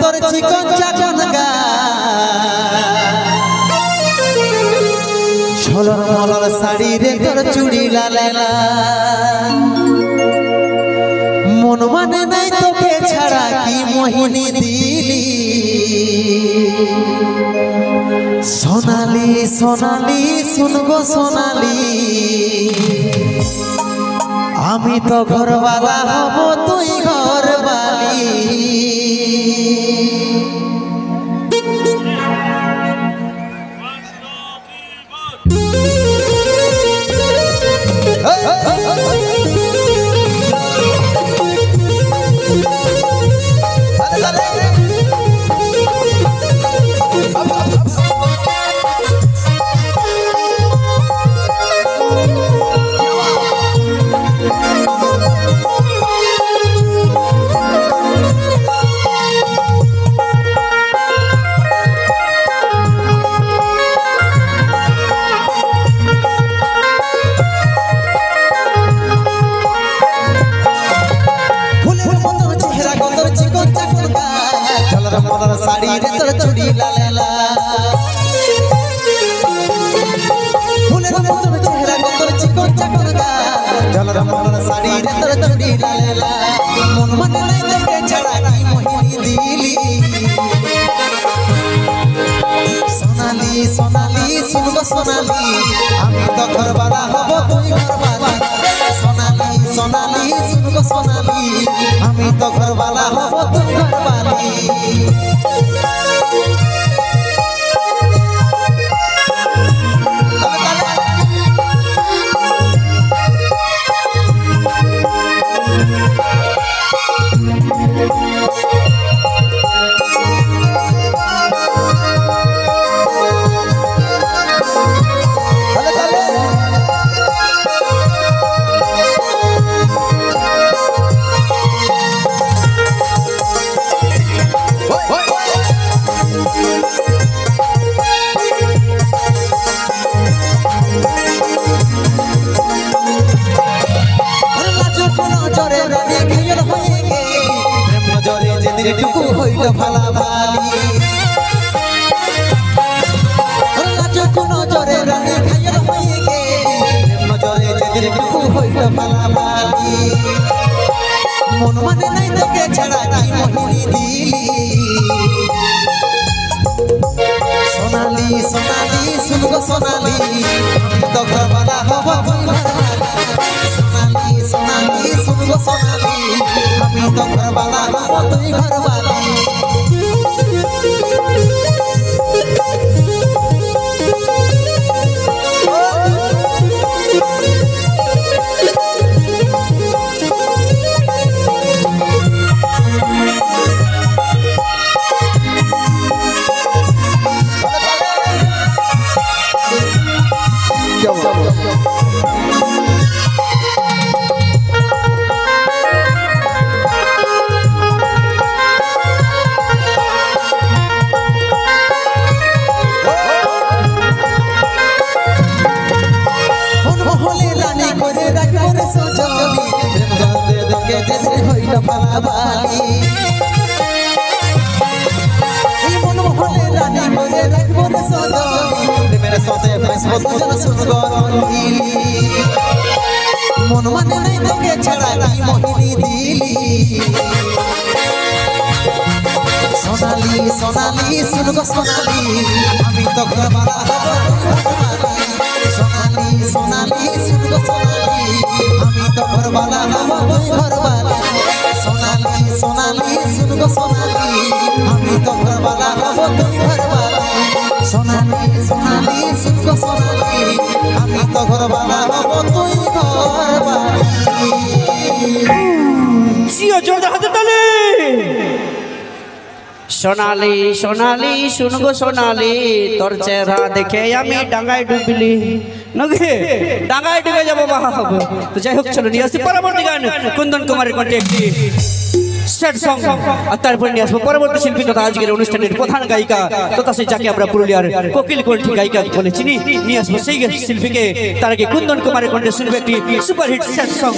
তোর চিকন চাকন গা ঝলর মলর শাড়ি রে তোর চুড়ি লালা মন মানে নাই তোকে ছাড়া কি মোহিনী দিলি সোনালি সোনালি শুনগো সোনালি আমি তো ঘরওয়ালা হব তুই ঘরবালি साड़ी रे तोर चूड़ी लाला फूलेर मतन चेहरा तोर चिकन चाकन गा झलर मलर साड़ी रे तोर चूड़ी लाला मन मन नहीं देखे छड़ा की मोहिनी दिली सोनाली सोनाली सुनगो सोनाली आमी तो घरवाला हब तुई घरवाली सोनाली सोनाली सुनगो सोनाली आमी तो घरवाला हब तुई घरवाली टुकु होइल भाला भाली नाचो कोनो जरे रानी खाइल होइगे नजरे जेदिर टुकु होइल भाला भाली मन माने नहीं तोके छड़ा की मोहिनी दिली सोनाली सोनाली सुनगो सोनाली तो घरवाला हब तुई घरवाली सोनाली सोनाली सुनगो सोनाली আমি তো ঘরওয়ালা হব তুই ঘরওয়ালি मन माने नहीं तोके छड़ा की मोहिनी दिली सोनाली सोनाली सुनगो सोनाली आमी तो घरवाला हब सोनाली सोनाली सुनगो सोनाली आमी तो घरवाला हब तुई घरवाली सोनाली सोनाली सुनगो सोनाली आमी तो घरवाला हब तुई घरवाली सोनाली सोनाली सुनगो सोनाली आमी तो घरवाला हब तुई घरवाली जियो जोर हाथ ताली সোনালি সোনালি শুনগো সোনালি তোর চেহারা দেখে আমি ডাঙ্গায় ডুবলি নগে ডাঙ্গায় ডুবে যাবো বাবা তো যাই হোক চলো নিয়ে আসি পরবর্তী গান কুন্দন কুমারের কণ্ঠে একটি সেট সং আর তারপর নিয়ে আসবো পরবর্তী শিল্পী তথা আজকের অনুষ্ঠানের প্রধান গায়িকা তথা সেই যাকে আমরা পুরুলিয়ার কোকিল কণ্ঠী গায়িকা বলে চিনি নিয়ে আসবো সেই শিল্পীকে তার আগে কুন্দন কুমারের কণ্ঠে শুনবে একটি সুপারহিট সেট সং